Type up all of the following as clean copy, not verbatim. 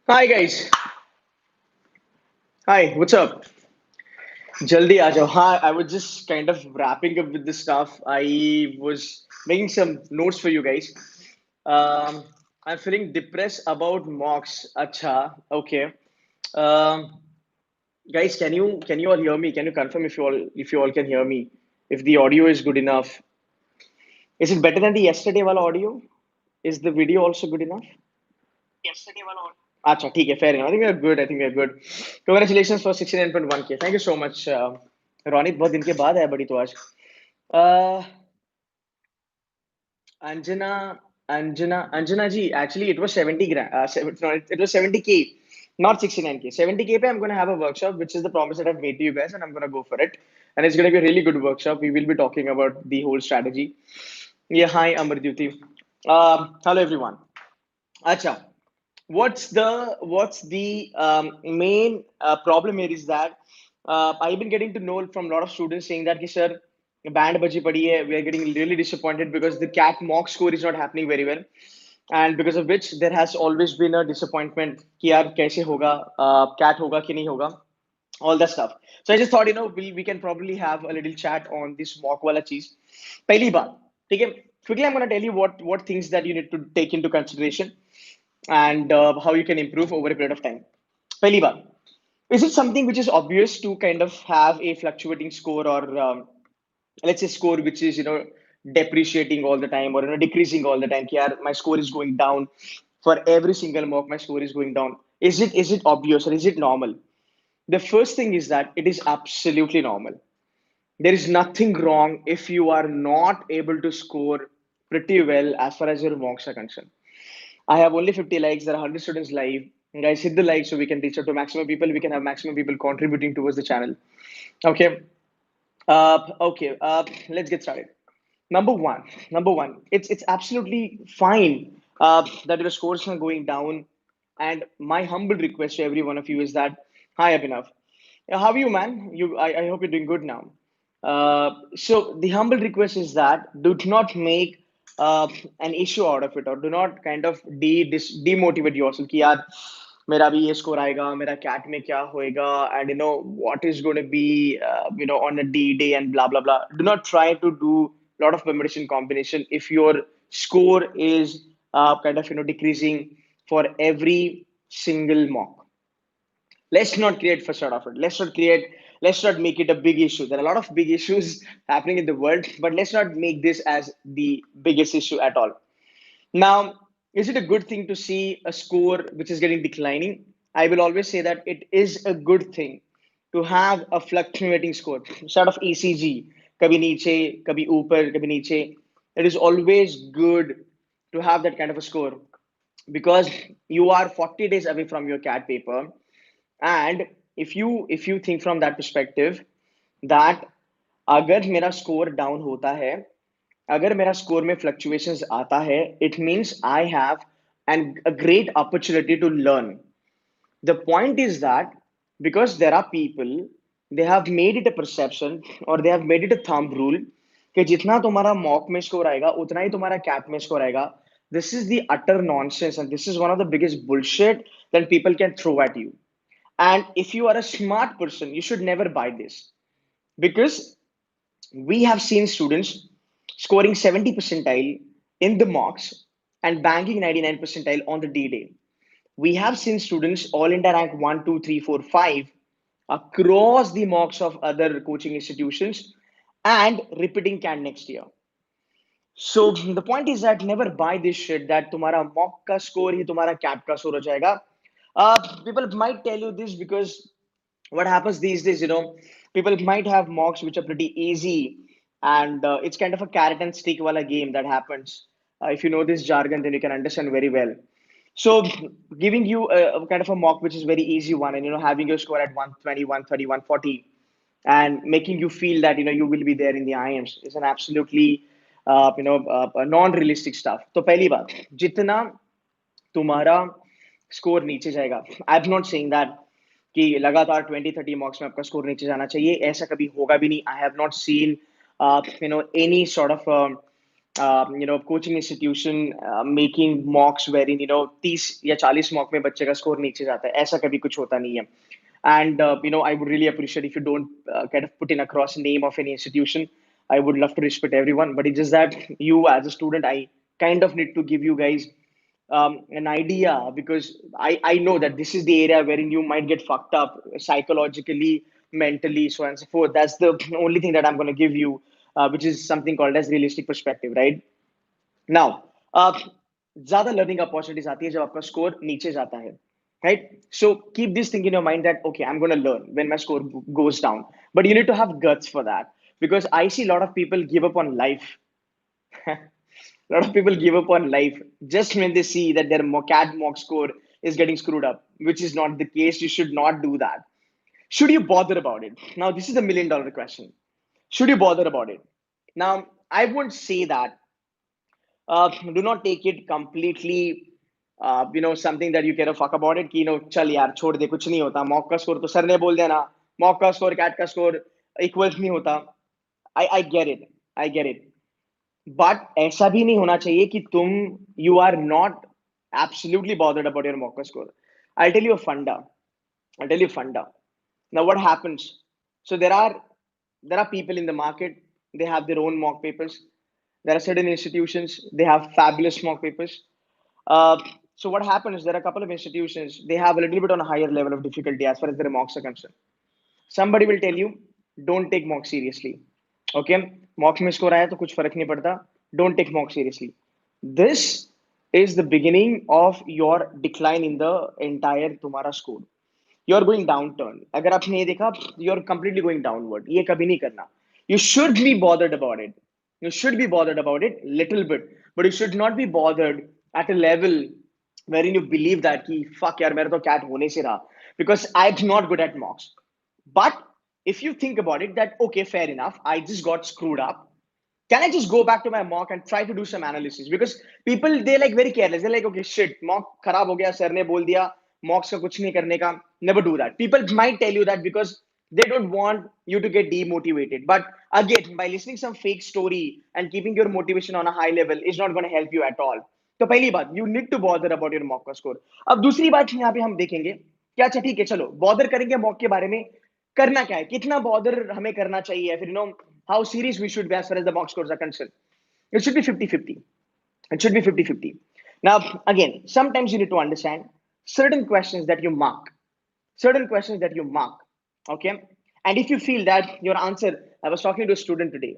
Hi guys. Hi, what's up? Jaldi aa jao. Hi, I was just kind of wrapping up with this stuff. I was making some notes for you guys. Um, I'm feeling depressed about mocks. Acha, okay. Um, guys, can you all hear me? Can you confirm if you all can hear me? If the audio is good enough, is it better than the yesterday wala audio? Is the video also good enough? अच्छा ठीक है fair enough. I think we're good. I think we're good. Congratulations for 69.1K. Thank you so much, Ronit. बहुत दिन के बाद है बड़ी तो आज. Uh, Anjana ji. Actually, it was 70 grand. No, it was 70K, not 69K. 70K pe I'm gonna have a workshop, which is the promise that I've made to you guys, and I'm gonna go for it. And it's gonna be a really good workshop. We will be talking about the whole strategy. Yeah, hi, Amardyuti. Hello everyone. Acha. What's the main problem here is that I've been getting to know from a lot of students saying that, sir, band baji padi hai. We are getting really disappointed because the cat mock score is not happening very well, and because of which there has always been a disappointment कि यार कैसे होगा, cat होगा कि नहीं होगा, all that stuff. So I just thought, we can probably have a little chat on this mock wala cheese. पहली बात, ठीक है? Quickly, I'm going to tell you what things that you need to take into consideration and how you can improve over a period of time. पहली बात, is it something which is obvious to kind of have a fluctuating score or let's say score which is depreciating all the time or decreasing all the time? कि यार, my score is going down for every single mock. My score is going down. Is it obvious or is it normal? The first thing is that it is absolutely normal. There is nothing wrong if you are not able to score pretty well as far as your mocks are concerned. I have only 50 likes. There are 100 students live. Guys, hit the like so we can reach out to maximum people. We can have maximum people contributing towards the channel. Okay. Okay. Let's get started. Number one. Number one. It's absolutely fine that your scores are going down. And my humble request to every one of you is that, hi Abhinav, how are you, man? I hope you're doing good now. So the humble request is that do not make an issue out of it, or do not kind of demotivate yourself कि यार मेरा भी ये score आएगा, मेरा cat में क्या होएगा, and what is going to be on a D day and blah blah blah. Do not try to do a lot of permutation combination if your score is kind of decreasing for every single mock. Let's not create facade of it. Let's not make it a big issue. There are a lot of big issues happening in the world, but let's not make this as the biggest issue at all. Now, is it a good thing to see a score which is getting declining? I will always say that it is a good thing to have a fluctuating score, sort of ECG, kabhi niche, kabhi upar, kabhi niche. It is always good to have that kind of a score because you are 40 days away from your CAT paper. And if you think from that perspective that अगर मेरा score down होता है, अगर मेरा score में fluctuations आता है, it means I have a great opportunity to learn. The point is that because there are people, they have made it a perception or they have made it a thumb rule कि जितना तुम्हारा mock में score आएगा उतना ही तुम्हारा cat में score आएगा. This is the utter nonsense, and this is one of the biggest bullshit that people can throw at you. And if you are a smart person, you should never buy this because we have seen students scoring 70 percentile in the mocks and banking 99 percentile on the D day. We have seen students all India rank 1, 2, 3, 4, 5 across the mocks of other coaching institutions and repeating can next year. So the point is that never buy this shit that तुम्हारा mock का score ही तुम्हारा cap का score हो जाएगा. People might tell you this because what happens these days, people might have mocks which are pretty easy, and it's kind of a carrot and stick wala game that happens. If you know this jargon, then you can understand very well. So giving you a kind of a mock which is very easy one, and having your score at 120, 130, 140, and making you feel that you will be there in the IMs is an absolutely non-realistic stuff. तो पहली बात, जितना तुम्हारा score नीचे जाएगा, I am not saying that कि लगातार 20-30 marks में आपका स्कोर नीचे जाना चाहिए. ऐसा कभी होगा भी नहीं. I have not seen any sort of coaching institution making मॉक्स very 30 या 40 मॉक में बच्चे का स्कोर नीचे जाता है, ऐसा कभी कुछ होता नहीं है. And I would really appreciate if you don't kind of put in across name of any institution. I would love to respect everyone, but it's just that you as a student, I kind of need to give you guys an idea, because I know that this is the area wherein you might get fucked up psychologically, mentally, so on and so forth. That's the only thing that I'm going to give you, which is something called as realistic perspective, right? Now ज्यादा learning opportunities आती है जब आपका score नीचे जाता है, right? So keep this thing in your mind that okay, I am gonna learn when my score goes down, but you need to have guts for that, because I see a lot of people give up on life. A lot of people give up on life just when they see that their CAD mock score is getting screwed up, which is not the case. You should not do that. Should you bother about it? Now this is a $1 million question. Should you bother about it? Now I won't say that do not take it completely something that you care a fuck about it कि चल यार छोड़ दे, कुछ नहीं होता, mock का score तो sir ने बोल दिया ना, मॉक का स्कोर कैट का स्कोर इक्वल्स नहीं होता. I get it, I get it, but ऐसा भी नहीं होना चाहिए कि तुम you are not absolutely bothered about your mock score. I'll tell you a funda. I'll tell you a funda. Now what happens? So there are people in the market. They have their own mock papers. There are certain institutions, they have fabulous mock papers. So what happens? There are a couple of institutions, they have a little bit on a higher level of difficulty as far as their mocks are concerned. Somebody will tell you, don't take mock seriously. Okay, mock में score आया तो कुछ फर्क नहीं पड़ता. Don't take mock seriously. This is the beginning of your decline in the entire तुम्हारा score. You're going downturn. अगर आपने ये देखा, you're completely going downward. ये कभी नहीं करना. You should be bothered about it. You should be bothered about it little bit, but you should not be bothered at a level wherein you believe that कि fuck यार मेरा तो cat होने से रहा, because I'm not good at mocks. But if you think about it, that okay, fair enough, I just got screwed up. Can I just go back to my mock and try to do some analysis? Because people, they like very careless. They're like, okay, shit, mock खराब हो गया, sir ने बोल दिया mocks का कुछ नहीं करने का. Never do that. People might tell you that because they don't want you to get demotivated. But again, by listening some fake story and keeping your motivation on a high level is not going to help you at all. तो पहली बात, you need to bother about your mock का score. अब दूसरी बात यहाँ पे हम देखेंगे कि अच्छा ठीक है, चलो bother करेंगे mock के बारे में. करना क्या है, कितना bother हमें करना चाहिए, फिर how serious we should be as far as the mock scores are concerned. It should be 50-50. It should be 50-50. Now, again, sometimes you need to understand certain questions that you mark, certain questions that you mark, okay? And if you feel that your answer, I was talking to a student today,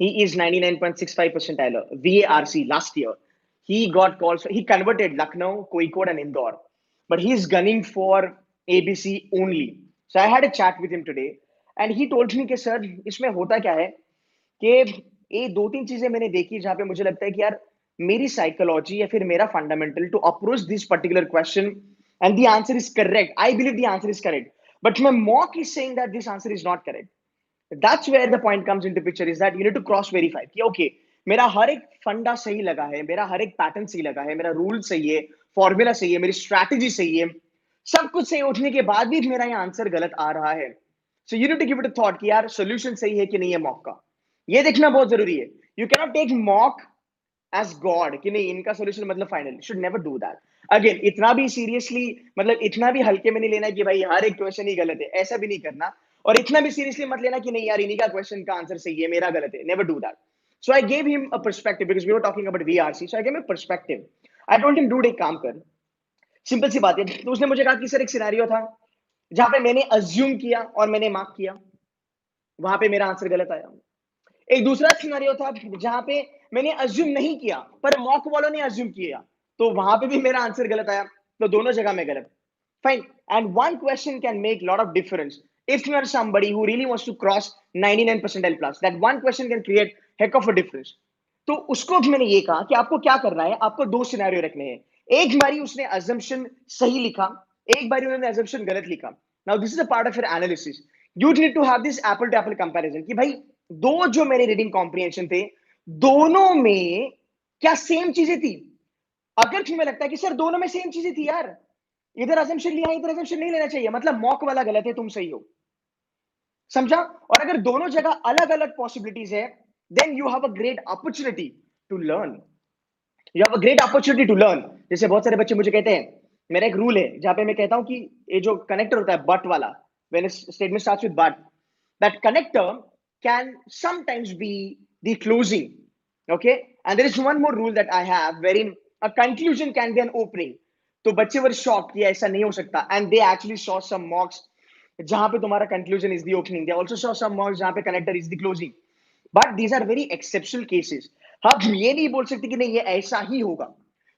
he is 99.65 percentile, VARC last year. He got calls, he converted Lucknow, Kozhikode, and Indore, but he's gunning for ABC only. So I had a chat with him today, and he told me कि sir इसमें होता क्या है कि ये दो तीन चीजें मैंने देखी जहां पे मुझे लगता है कि यार मेरी साइकोलॉजी या फिर मेरा fundamental to approach this particular question and the answer is correct, I believe the answer is correct, but my mock is saying that this answer is not correct. That's where the point comes into picture, is that you need to cross verify कि okay, मेरा हर एक फंडा सही लगा है, मेरा हर एक pattern सही लगा है, मेरा रूल सही है, फॉर्मूला सही है, मेरी स्ट्रैटेजी सही है, सब कुछ सही उठने के बाद भी मेरा ये आंसर गलत आ रहा है. So you need to give it a thought कि यार सोल्यूशन सही है कि नहीं है मॉक का, ये देखना बहुत जरूरी है. You cannot take mock as god कि नहीं इनका सोल्यूशन मतलब final. Should never do that. Again इतना भी सीरियसली, मतलब इतना भी हल्के में नहीं लेना कि भाई हर एक क्वेश्चन ही गलत है, ऐसा भी नहीं करना. और इतना भी सीरियसली मत लेना कि नहीं यार इन्हीं का क्वेश्चन का आंसर सही है, मेरा गलत है. Never do that. So I gave him a perspective because we were talking about VRC. So I gave him a perspective. I told him dude एक काम कर, सिंपल सी बात है. तो उसने मुझे कहा कि सर एक सिनेरियो था जहां पे मैंने अज्यूम किया और मैंने मार्क किया, वहां पे मेरा आंसर गलत आया. एक दूसरा सिनेरियो था जहां पे मैंने अज्यूम नहीं किया पर मॉक वालों ने अज्यूम किया, तो वहां पे भी मेरा आंसर गलत आया. तो दोनों जगह में गलत. Fine. And one question can make a lot of difference. If you are somebody who really wants to cross 99 percentile plus, that one question can create heck of a difference. तो उसको भी मैंने ये कहा कि आपको क्या करना है, आपको दो सिनेरियो रखने हैं. एक बारी उसने assumption सही लिखा, एक बारी उन्होंने assumption गलत लिखा. Now this is a part of your analysis. You need to have this apple to apple comparison कि भाई दो जो मेरे रीडिंग कॉम्प्रिहेंशन थे, दोनों में क्या सेम चीजें थी. अगर तुम्हें लगता है कि सर दोनों में सेम चीजें थी यार, इधर assumption लिया, इधर assumption नहीं लेना चाहिए, मतलब मॉक वाला गलत है, तुम सही हो. समझा? और अगर दोनों जगह अलग अलग पॉसिबिलिटीज है, then you have a great opportunity to learn, you have a great opportunity to learn. जैसे बहुत सारे बच्चे मुझे कहते हैं, मेरा एक रूल है जहां पे मैं कहता हूं कि ये जो कनेक्टर होता है बट वाला, when statement starts with but, that connector can sometimes be the closing, okay, and there is one more rule that I have very a conclusion can be an opening. तो बच्चे were shock कि ऐसा नहीं हो सकता, and they actually saw some mocks जहां पे तुम्हारा conclusion is the opening, they also saw some mocks जहां पे connector is the closing, but these are very exceptional cases. हम ये नहीं बोल सकते कि नहीं ये ऐसा ही होगा।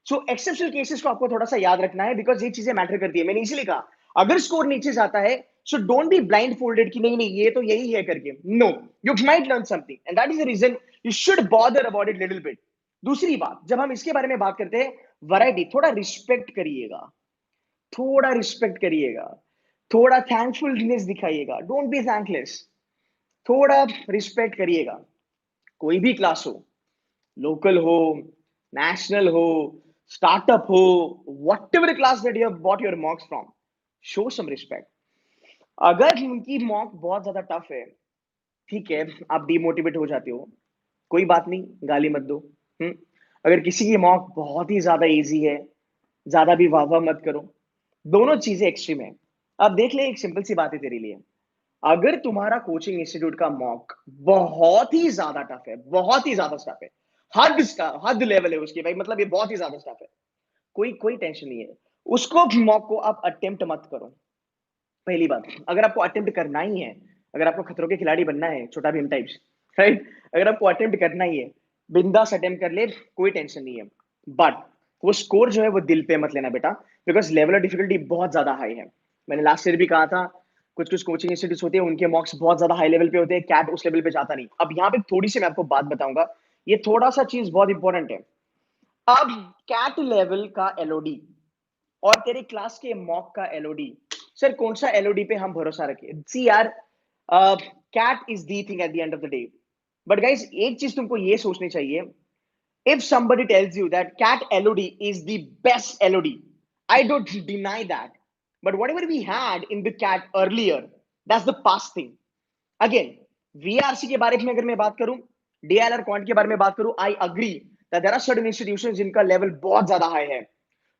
सो एक्सेप्शनल केसेस को आपको थोड़ा सा याद रखना है, बिकॉज ये चीजें मैटर करती है। मैंने इसीलिए कहा अगर स्कोर नीचे जाता है, so don't be blindfolded कि नहीं नहीं ये तो यही है करके। No, you might learn something and that is the reason you should bother about it little bit. दूसरी बात, जब हम इसके बारे में बात करते हैं, वैरायटी, थोड़ा रिस्पेक्ट करिएगा, थोड़ा रिस्पेक्ट करिएगा, थोड़ा थैंकफुलनेस दिखाइएगा, डोंट बी थैंकलेस, थोड़ा रिस्पेक्ट करिएगा। कोई भी क्लास हो, लोकल हो, national हो, startup हो, whatever class that you have bought your mocks from, show some respect। अगर उनकी मॉक बहुत ज्यादा टफ है, ठीक है, आप डिमोटिवेट हो जाते हो, कोई बात नहीं, गाली मत दो। हम्म अगर किसी की मॉक बहुत ही ज्यादा इजी है, ज्यादा भी वाह वाह मत करो। दोनों चीजें एक्सट्रीम है। अब देख ले, एक सिंपल सी बात है तेरे लिए, अगर तुम्हारा कोचिंग इंस्टीट्यूट का मॉक बहुत ही ज्यादा टफ है, बहुत ही ज्यादा टफ है, हद लेवल है उसकी भाई, मतलब ये बहुत ही ज्यादा टफ है, कोई कोई टेंशन नहीं है, उसको मॉक को आप अटेम्प्ट मत करो। पहली बात, अगर आपको अटेम्प्ट करना ही है, अगर आपको खतरों के खिलाड़ी बनना है, छोटा भीम टाइप्स, राइट, अगर आपको अटेम्प्ट करना ही है, बिंदास अटेम्प्ट कर ले, कोई टेंशन नहीं है। बट वो स्कोर जो है वो दिल पे मत लेना बेटा, बिकॉज लेवल ऑफ डिफिकल्टी बहुत ज्यादा हाई है। मैंने लास्ट ईयर भी कहा था, कुछ कुछ कोचिंग इंस्टीट्यूट होते हैं उनके मॉक्स बहुत ज्यादा हाई लेवल पे होते हैं, कैट उस लेवल पे जाता नहीं। अब यहाँ पे थोड़ी सी मैं आपको बात बताऊंगा, ये थोड़ा सा चीज बहुत इंपॉर्टेंट है। अब कैट लेवल का एलओडी और तेरे क्लास के मॉक का एलओडी, सर कौन सा एलओडी पे हम भरोसा रखें? सी यार, CAT is the thing at the end of the day, but guys एक चीज तुमको ये सोचनी चाहिए, if somebody tells you that cat LOD is the best LOD, I don't deny that. But whatever we had in the cat earlier, that's the past thing. Again, VRC के बारे में अगर मैं बात करूं, DLR क्वांट के बारे में बात करूं, I agree that there are certain institutions जिनका लेवल बहुत ज्यादा हाई है,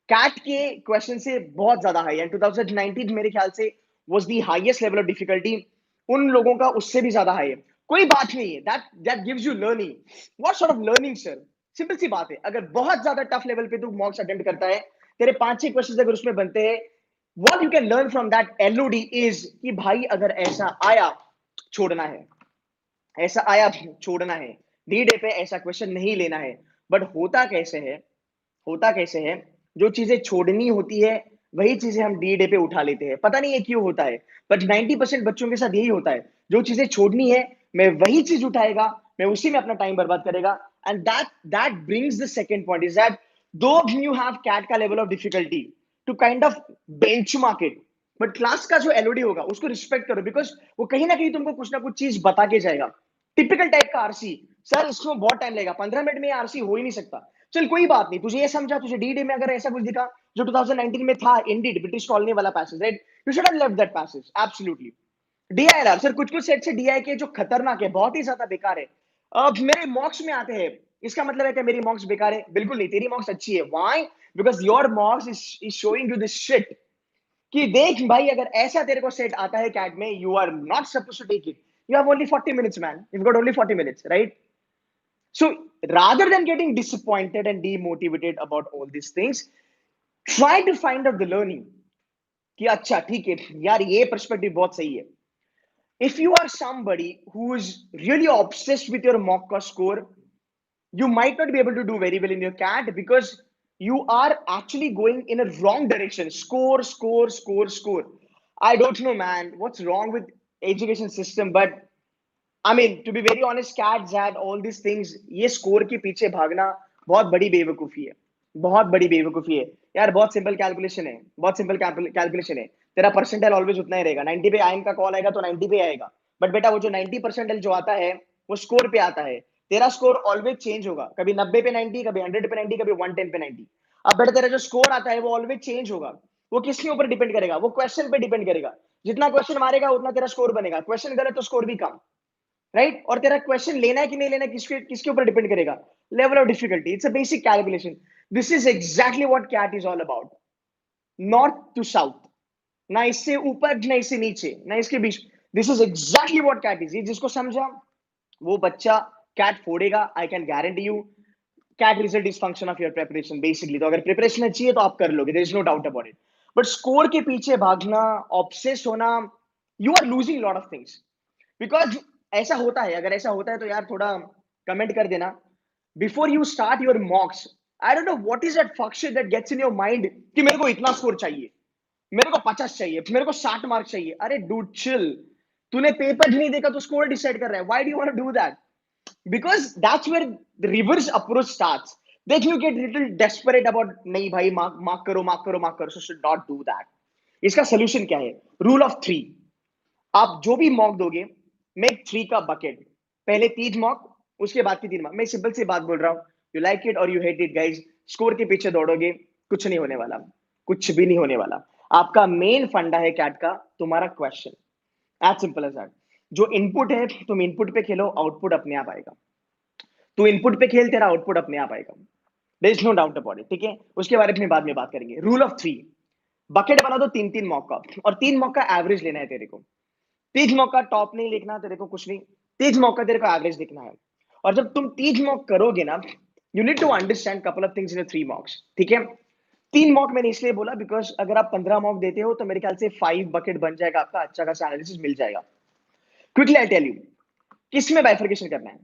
कैट के क्वेश्चन से बहुत ज्यादा हाई है। 2019 मेरे ख्याल से was the highest level of difficulty, उन लोगों का उससे भी ज्यादा हाई है। कोई बात नहीं है, that that gives you learning. What sort of learning sir? Simple सी बात है, अगर बहुत ज्यादा टफ लेवल पे तू मॉक्स अटेम्प्ट करता है, तेरे 5-6 क्वेश्चंस अगर उसमें बनते हैं, what you can learn from that Elodie is कि भाई अगर ऐसा आया, छोड़ना है, ऐसा आया छोड़ना है, डी डे पे ऐसा क्वेश्चन नहीं लेना है। बट होता कैसे है, होता कैसे है, जो चीजें छोड़नी होती है वही चीजें हम डी डे पे उठा लेते हैं, पता नहीं है क्यों होता है, बट 90% बच्चों के साथ यही होता है, जो चीजें छोड़नी है मैं वही चीज उठाएगा, मैं उसी में अपना टाइम बर्बाद करेगा। And that that brings the second point is that though you have CAT का level of difficulty to kind of benchmark it, but class का जो एलओडी होगा उसको रिस्पेक्ट करो, बिकॉज वो कहीं ना कहीं तुमको कुछ ना कुछ चीज बता के जाएगा। टिपिकल टाइप का आरसी, सर इसमें बहुत टाइम लगेगा, 15 मिनट में आरसी हो ही नहीं सकता। चल कोई बात नहीं, तुझे ये समझा, तुझे डी डे में अगर ऐसा कुछ दिखा जो 2019 में था, इंडीड ब्रिटिश कॉलोनी वाला passage, right, you should have left that passage absolutely. DIR sir, कुछ कुछ सेट से डीआई के जो खतरनाक है, बहुत ही ज्यादा बेकार है, अब मेरे मॉक्स में आते हैं, इसका मतलब है कि मेरी मॉक्स बेकार है? बिल्कुल नहीं, तेरी मॉक्स अच्छी है। Why? Because your मॉक्स is showing you this shit कि देख भाई, अगर ऐसा तेरे को सेट आता है कैट में, you are not supposed to take it, you have only 40 minutes, man, you've got only 40 minutes, right? So rather than getting disappointed and demotivated about all these things, try to find out the learning कि अच्छा ठीक है यार, ये perspective बहुत सही है। If you are somebody who is really obsessed with your mock score, you might not be able to do very well in your cat because you are actually going in a wrong direction. Score, score, score, score. I don't know, man, what's wrong with education system, but I mean, to be very honest, cats had all these things. ये score के पीछे भागना बहुत बड़ी बेवकूफी है, बहुत बड़ी बेवकूफी है यार। बहुत सिंपल कैलकुलेशन है, बहुत सिंपल कैलकुलेशन है। तेरा परसेंटाइल ऑलवेज उतना ही रहेगा, 90 पे आयन का कॉल आएगा तो 90 पे आएगा, बट बेटा वो जो 90 परसेंटाइल जो आता है वो स्कोर पे आता है। तेरा स्कोर ऑलवेज चेंज होगा, कभी 90 पे 90, कभी 100 पे 90, कभी 110 पे 90। अब बेटा तेरा जो स्कोर आता है वो ऑलवेज चेंज होगा, वो किसके ऊपर डिपेंड करेगा? वो क्वेश्चन पे डिपेंड करेगा। जितना क्वेश्चन मारेगा उतना तेरा स्कोर बनेगा, क्वेश्चन गलत तो स्कोर भी कम। राइट? और तेरा क्वेश्चन लेना है कि नहीं लेना है, किसके किसके ऊपर डिपेंड करेगा? Level of difficulty. It's a basic calculation. This is exactly what CAT is all about. North to south, ना इससे ऊपर ना इससे नीचे ना इसके बीच। This is exactly what CAT is. ये जिसको समझा वो बच्चा कैट फोड़ेगा, I can guarantee you. CAT result is function of your preparation basically. तो अगर प्रिपरेशन अच्छी है तो आप कर लोगे, there is no doubt about it. But score के पीछे भागना, ऑब्सेस होना, you are losing lot of things. Because ऐसा होता है, अगर ऐसा होता है तो यार थोड़ा कमेंट कर देना। Before you start your mocks, I don't know what is that fuck shit that gets in your mind कि मेरे को इतना स्कोर चाहिए, मेरे को 50 चाहिए, मेरे को 60 मार्क चाहिए। अरे डूड चिल। तूने पेपर ही नहीं देखा तो स्कोर डिसाइड कर रहा है। Why do you want to do that? Because that's where the reverse approach starts. Then you get little desperate about नहीं भाई मार्क करो मार्क करो मार्क करो. So should not do that. इसका सोल्यूशन क्या है? Rule of three. आप जो भी मॉक दोगे, मेक थ्री का बकेट। पहले तीन मॉक, उसके बाद की तीन मॉक। मैं सिंपल सी बात बोल रहा हूँ, यू लाइक इट और you hate it guys. Score के पीछे दौड़ोगे, कुछ नहीं होने वाला, कुछ भी नहीं होने वाला। आपका मेन फंडा है कैट का, तुम्हारा question. As simple as that. जो इनपुट है तुम इनपुट पे खेलो, आउटपुट अपने आप आएगा। तू इनपुट पे खेल, तेरा आउटपुट अपने आप आएगा। There is no doubt about it. ठीक है, उसके बारे में बाद में बात करेंगे। Rule of three. बकेट बना दो तीन तीन मॉक का, और तीन मॉक का एवरेज लेना है तेरे को। तीज मॉक का टॉप नहीं लिखना तेरे को, कुछ नहीं। तीज मॉक का तेरे को एवरेज लिखना है। और जब तुम तीज मॉक करोगे ना, you need to understand couple of things in three mocks. ठीक है, तीन मॉक मैंने इसलिए बोला बिकॉज अगर आप 15 मॉक देते हो तो मेरे ख्याल से 5 बकेट बन जाएगा आपका, अच्छा खासा एनालिसिस मिल जाएगा। क्विकली आई टेल यू किस में बाइफर्केशन करना है।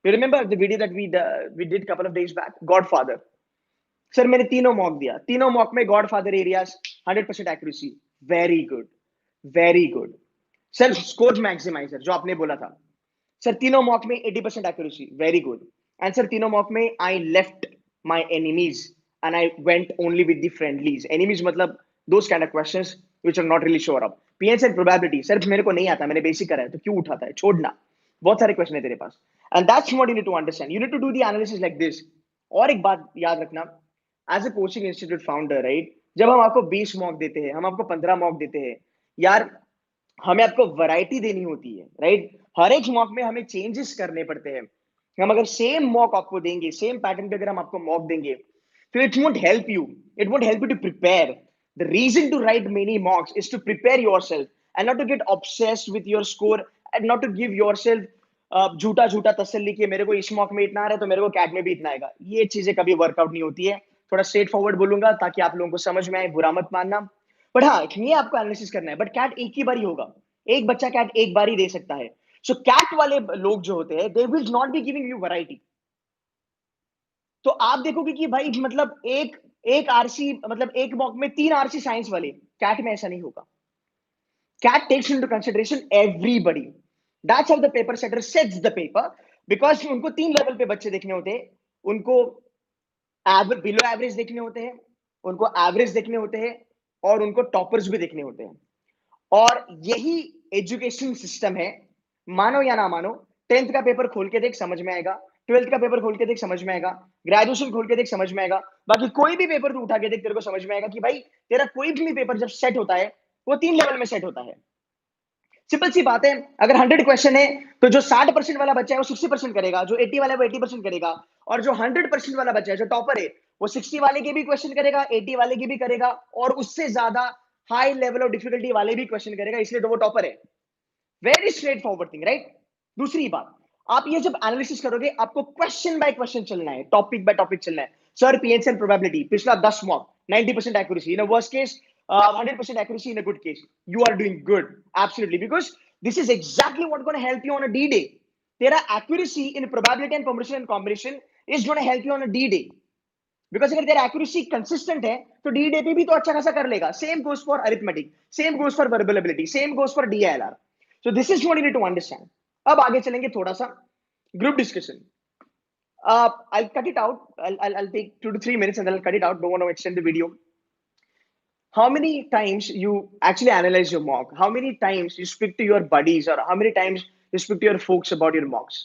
You remember the video that we did couple of days back, godfather. Sir मैंने तीनों मॉक दिया, तीनों मॉक में godfather areas 100% accuracy, very good, very good. Sir score maximiser जो आपने बोला था, सर तीनों मॉक में 80% accuracy, very good. And sir तीनों मॉक में I left my enemies and I went only with the friendlies. Enemies मतलब those kind of questions which I am not really sure of. PH and probability, sir मेरे को नहीं आता, मैंने basic करा है, तो क्यों उठाता है, छोड़ना। बहुत सारे क्वेश्चन है तेरे पास। And that's what you need to understand, you need to do the analysis like this. और एक बात याद रखना, as a coaching institute founder, right, जब हम आपको 20 मॉक देते हैं, हम आपको 15 मॉक देते हैं, यार हमें आपको वैरायटी देनी होती है, राइट। हर एक मॉक में हमें चेंजेस करने पड़ते हैं। हम अगर सेम मॉक आपको देंगे, सेम पैटर्न पे अगर हम आपको मॉक देंगे, तो it won't help you, it won't help you to prepare. The reason to write many mocks is to prepare yourself and not to get obsessed with your score, and not to give yourself झूठा झूठा तसल्ली कि मेरे को इस mock में इतना आ रहा है तो मेरे को कैट में भी इतना आएगा। ये चीजें कभी वर्कआउट नहीं होती है। थोड़ा स्ट्रेट फॉरवर्ड बोलूंगा ताकि आप लोगों को समझ में आए, बुरा मत मानना। बट हाँ, ये आपको एनालिसिस करना है। बट कैट एक ही बार ही होगा, एक बच्चा कैट एक बार ही दे सकता है। सो कैट वाले लोग जो होते हैं, they will not be giving you variety. तो आप देखोगे कि भाई मतलब एक एक आरसी, मतलब एक मॉक में तीन आरसी साइंस वाले, कैट में ऐसा नहीं होगा। CAT takes into consideration everybody. That's how the paper setter sets the paper. Because उनको तीन लेवल पे बच्चे देखने होते हैं। उनको बिलो एवरेज देखने होते हैं, उनको एवरेज देखने होते हैं, और उनको टॉपर्स भी देखने होते हैं। और यही एजुकेशन सिस्टम है। मानो या ना मानो, 10th का पेपर खोल के देख, समझ में आएगा। 12th का पेपर खोल के देख, समझ में आएगा। ग्रेजुएशन खोल के देख, समझ में आएगा। बाकी कोई भी पेपर तू उठा के देख, तेरे को समझ में आएगा कि भाई तेरा कोई भी पेपर जब सेट होता है, वो तीन लेवल में सेट होता है। सिंपल सी बात है। अगर 100 क्वेश्चन है तो जो 60% वाला बच्चा है वो 60% करेगा, जो 80 वाला है वो 80% करेगा। और जो 100% वाला बच्चा है, जो टॉपर है, वो 60 वाले के भी क्वेश्चन करेगा, 80 वाले के भी करेगा, और उससे ज्यादा हाई लेवल ऑफ डिफिकल्टी वाले भी क्वेश्चन करेगा, इसलिए तो वो टॉपर है। Very straight forward thing, right. दूसरी बात, आप ये जब एनालिसिस करोगे, आपको क्वेश्चन बाय क्वेश्चन चलना है, टॉपिक बाय टॉपिक चलना है। सर पीएच एंड प्रोबेबिलिटी पिछला 10 mock 90% accuracy, in worst case 100% accuracy, in a good case you are doing good, absolutely, because this is exactly what going to help you on a D day. तेरा accuracy in probability and permutation and combination is going to help you on a D day. Because अगर तेरा accuracy consistent है तो D day पे भी तो अच्छा खासा कर लेगा। Same goes for arithmetic, same goes for verbal ability, same goes for DILR. So this is what you need to understand. अब आगे चलेंगे थोड़ा सा group discussion. I'll cut it out. I'll take 2 to 3 minutes and then I'll cut it out. Don't want to extend the video. How many times you actually analyze your mock? How many times you speak to your buddies, or how many times you speak to your folks about your mocks?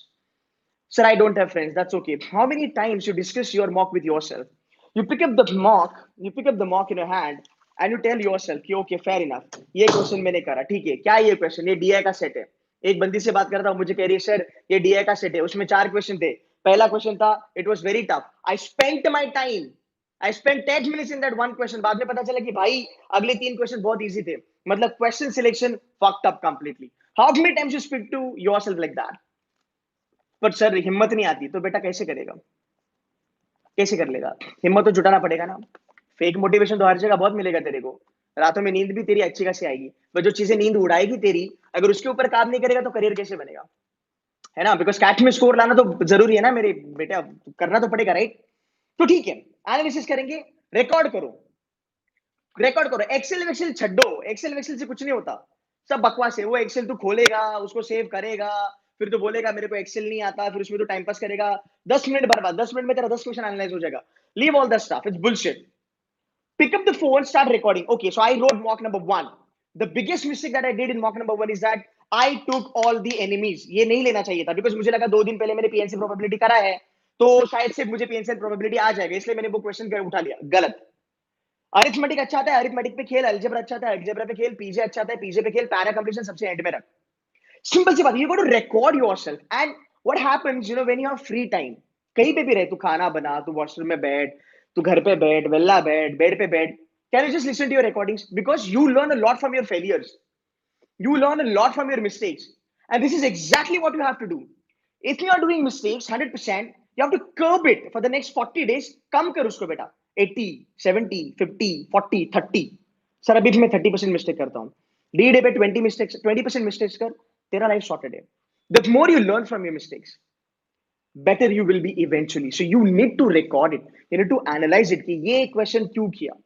Sir, I don't have friends. That's okay. How many times you discuss your mock with yourself? You pick up the mock, you pick up the mock in your hand, and you tell yourself कि okay, fair enough. ये question मैंने करा, ठीक है, क्या ये question, ये DI का सेट है, एक बंदी से बात कर रहा हूँ, मुझे कह रही है सर ये डीआई का सेट है, उसमें 4 क्वेश्चन थे। पहला क्वेश्चन था, it was very tough, I spent my time, I spent 10 minutes in that one question. बाद में पता चला कि भाई अगले 3 क्वेश्चन बहुत इजी थे। मतलब question selection fucked up completely. How many times you speak to yourself like that? पर सर हिम्मत नहीं आती, तो बेटा कैसे करेगा, कैसे कर लेगा? हिम्मत तो जुटाना पड़ेगा ना। फेक मोटिवेशन तो हर जगह बहुत मिलेगा तेरे को, रातों में नींद भी तेरी अच्छी खासी आएगी, पर जो चीजें नींद उड़ाएगी तेरी, अगर उसके ऊपर काम नहीं करेगा तो करियर कैसे बनेगा? है ना? बिकॉज कैट में स्कोर लाना तो जरूरी है ना मेरे बेटा, करना तो पड़ेगा, राइट? तो ठीक है, एनालिसिस करेंगे, रिकॉर्ड करो, रिकॉर्ड करो। एक्सेल वेक्सेल छड्डो, एक्सेल वेक्सेल से कुछ नहीं होता, सब बकवास है। वो एक्सेल तू खोलेगा, उसको सेव करेगा, फिर तो बोलेगा मेरे को एक्सेल नहीं आता, फिर उसमें तो टाइम पास करेगा। 10 मिनट बर्बाद, 10 मिनट में तेरा 10 क्वेश्चन एनालाइज हो जाएगा। Leave all that stuff, it's bullshit. Pick up the phone, start recording. Okay, so I wrote mock number one. The biggest mistake that I did in mock number one is that I took all the enemies. ये नहीं लेना चाहिए था, because मुझे लगा 2 दिन पहले मैंने पीएनसी प्रोबेबिलिटी करा है, तो शायद से मुझे पीएनसी प्रोबेबिलिटी आ जाएगा, इसलिए मैंने वो क्वेश्चन उठा लिया। गलत। अरिथमेटिक अच्छा आता है, अरिथमेटिक पे खेल, अलजेब्रा अच्छा आता है, अलजेब्रा पे खेल, पीजे अच्छा आता है, पीजे पे खेल, पैरा कंप्लीशन सबसे एंड में रख। सिंपल सी बात, you got to record yourself. And what happens, when you have free time, कहीं पे भी रहे, तू खाना बना, तू वॉशरूम में बैठ, तू घर पे बैठ, वेला बैठ, बेड पे बैठ, can you just listen to your recordings? Because you learn a lot from your failures, you learn a lot from your mistakes, and this is exactly what you have to do. If you are doing mistakes 100%, you have to curb it for the next 40 days. कम कर उसको बेटा, 80, 70, 50, 40, 30। Sir अभी भी मैं 30% mistake करता हूँ। D day पे 20% mistakes कर, तेरा लाइफ सॉर्टेड है। The more you learn from your mistakes, better you will be eventually. So you need to record it. You need to analyze it कि ये क्वेश्चन क्यों किया।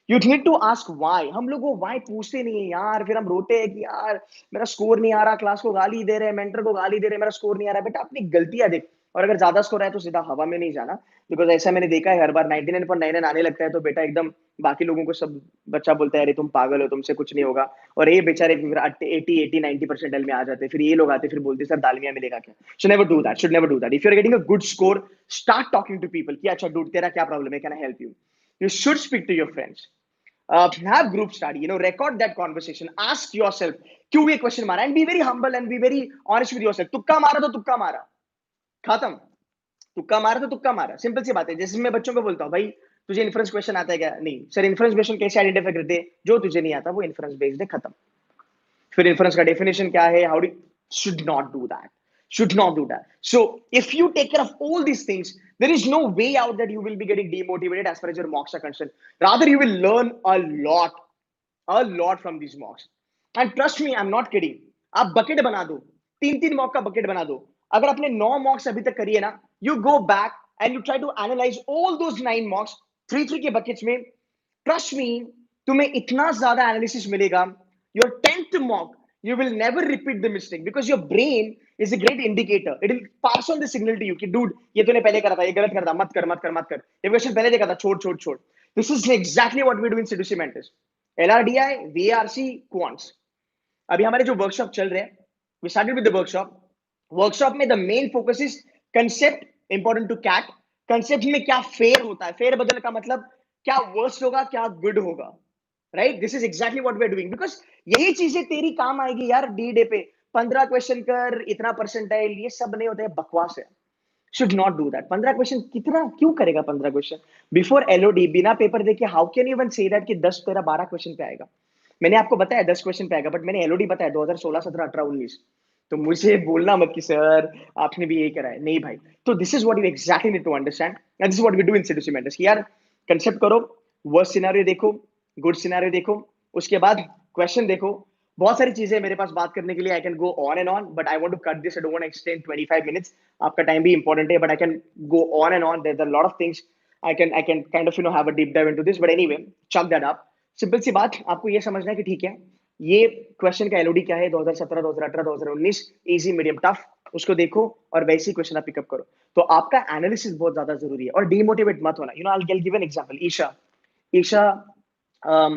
You need to ask why. हम लोग वो why पूछते नहीं है यार, फिर हम रोते हैं कि यार मेरा स्कोर नहीं आ रहा, क्लास को गाली दे रहे हैं, मेंटर को गाली दे रहे हैं, मेरा स्कोर नहीं आ रहा। बेटा अपनी गलतियां देख, और अगर ज्यादा स्कोर आया तो सीधा हवा में नहीं जाना, बिकॉज ऐसा मैंने देखा है हर बार 99.99 आने लगता है तो बेटा एकदम बाकी लोगों को सब बच्चा बोलता है अरे तुम पागल हो, तुमसे कुछ नहीं होगा, और ये बेचारे 80, 90% में आ जाते, फिर ये लोग आते फिर बोलते सर दालमिया मिलेगा क्या? Should never do that, should never do that. If you are getting a good score, start talking to people कि अच्छा डूड तेरा क्या प्रॉब्लम है, can I help you? You should speak to your friends. Have group study, record that conversation, ask yourself क्यों ये question मारा, and be very humble and be very honest with yourself. तुक्का मारा तो तुक्का मारा, खत्म। तुक्का मारा तो तुक्का मारा, सिंपल सी बात है। जैसे मैं बच्चों को बोलता हूँ भाई तुझे इन्फ्रेंस क्वेश्चन आता है क्या? नहीं सर। इन्फ्रेंस क्वेश्चन कैसे आइडेंटिफाई करते हैं? जो तुझे नहीं आता वो इन्फ्रेंस बेस्ड है, खत्म। फिर इन्फ्रेंस का डेफिनेशन क्या है, how do, should not do that, should not do that. So if you take care of all these things, there is no way out that you will be getting demotivated as far as your mocks are concerned. Rather you will learn a lot from these mocks. And trust me, I'm not kidding. आप bucket बना दो, 3 3 mock का bucket बना दो। अगर आपने 9 मॉक्स अभी तक करी है ना, you go back and you try to analyse all those 9 mocks 3 3 के बकेट्स में। ट्रस्ट मी, तुम्हें इतना ज्यादा एनालिसिस मिलेगा। Your 10th mock, you will never repeat the mistake because your brain is a great indicator. It will pass on the signal to you कि dude ये तूने पहले करा था, ये गलत करा था, मत कर मत कर मत कर, ये क्वेश्चन पहले देखा था, छोड़ छोड़ छोड़। This is exactly what we do in Seductive Mentors. LRDI, VARC, Quants. अभी हमारे जो वर्कशॉप चल रहे हैं, we started with the workshop में the main focus is concept important to CAT. Concept में क्या फेयर होता है, फेयर बदल का मतलब क्या वर्स्ट होगा क्या गुड होगा, right? This is exactly what we are doing, because यही चीजें तेरी काम आएगी यार। डी डे पे 15 क्वेश्चन कर, इतना परसेंटाइल, ये सब नहीं होता है, बकवास है। Should not do that. 15 question कितना क्यों करेगा? 15 क्वेश्चन बिफोर एलओडी, बिना पेपर देखे, how can you even say that कि 10 13 12 क्वेश्चन पे आएगा? मैंने आपको बताया 10 क्वेश्चन पे आएगा, बट मैंने एलओडी बताया 2016 17 18 19। तो मुझे बोलना मत कि सर आपने भी यही करा है, नहीं भाई। तो this is what you exactly need to understand, and this is what we do in seductive mentors. यार कंसेप्ट करो, वर्स्ट सिनेरियो देखो, गुड सिनेरियो देखो, उसके बाद क्वेश्चन देखो। बहुत सारी चीजें मेरे पास बात करने के लिए, I can go on and on, but I want to cut this, I don't want to extend 25 minutes. आपका टाइम भी इंपॉर्टेंट है, but I can go on and on, there are lot of things I can kind of have a deep dive into this, but anyway chuck that up. Simple सी बात, आपको ये समझना है कि ठीक है ये क्वेश्चन का एलओडी क्या है, 2017 2018 2019, इजी मीडियम टफ, उसको देखो और वैसे ही क्वेश्चन आप पिकअप करो। तो आपका एनालिसिस बहुत ज्यादा जरूरी है, और डीमोटिवेट मत होना। I give an example. Isha um,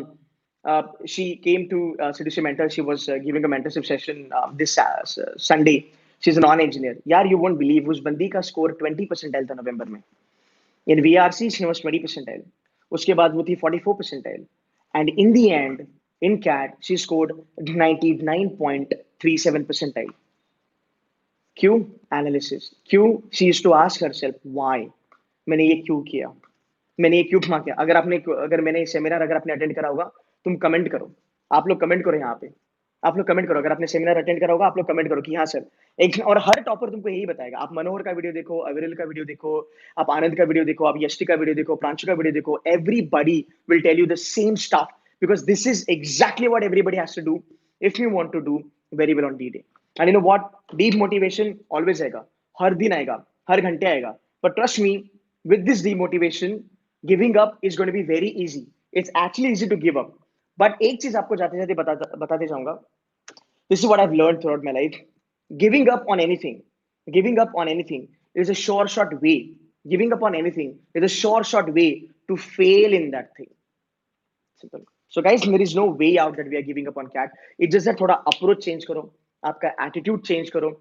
she came to Seductive Mentor. She was giving a mentorship session this Sunday. She's a non-engineer. यार you won't believe उस बंदी का स्कोर 20 परसेंटाइल था नवंबर में। In VRC she was 20 percentile. उसके बाद वो थी 44 percentile. And in the end, in CAT, she scored 99.37 percentile. क्यों एनालिसिस, क्यों she is to ask herself why, मैंने ये क्यों किया, मैंने ये क्यों क्षमा किया। अगर मैंने सेमिनार अगर आपने अटेंड करा होगा, तुम कमेंट करो, आप लोग कमेंट करो यहाँ पे, आप लोग कमेंट करो अगर आपने सेमिनार अटेंड करा होगा, आप लोग कमेंट करो कि हाँ सर। एक और हर टॉपर तुमको यही बताएगा। आप मनोहर का वीडियो देखो, अविरल का वीडियो देखो, आप आनंद का वीडियो देखो, आप यष्टि का वीडियो देखो, प्रांशु का वीडियो देखो, everybody will tell you the same stuff because this is exactly what everybody has to do if you want to do very well on the day. And you know what, deep motivation always आएगा, हर दिन आएगा, हर घंटे आएगा, but trust me, with this demotivation, giving up is going to be very easy. It's actually easy to give up. But एक चीज आपको जाते जाते बताते जाऊंगा, this is what I've learned throughout my life. Giving up on anything, giving up on anything is a sure shot way. Giving up on anything is a sure shot way to fail in that thing. Simple. So guys, there is no way out that we are giving up on cat. It's just that थोड़ा approach change करो, आपका attitude change करो,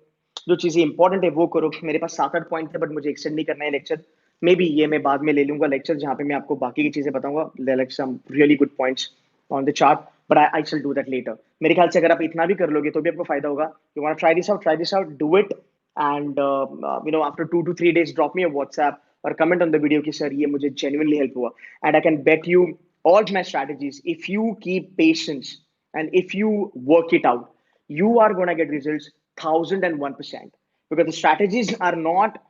जो चीजें important है वो करो। मेरे पास 7-8 पॉइंट है, बट मुझे एक्सटेंड नहीं करना है लेक्चर। मे बी ये मैं बाद में ले लूंगा लेक्चर, जहाँ पे मैं आपको बाकी की चीजें बताऊंगा, like some really good points on the chart, but I shall do that later. मेरे ख्याल से अगर आप इतना भी कर लोगे तो भी आपको फायदा होगा। You want try this out, do it, and you know after 2 to 3 days drop me a WhatsApp और कमेंट ऑन द वीडियो कि सर ये मुझे जेन्युइनली हेल्प हुआ। And I can bet you all my strategies, if you keep patience and if you work it out, you are going to get results 1001%, because the strategies are not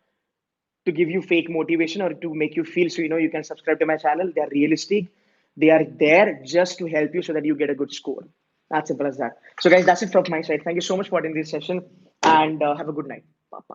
to give you fake motivation or to make you feel so you can subscribe to my channel. They are realistic, they are there just to help you so that you get a good score. As simple as that. So guys, that's it from my side. Thank you so much for attending this session, and have a good night.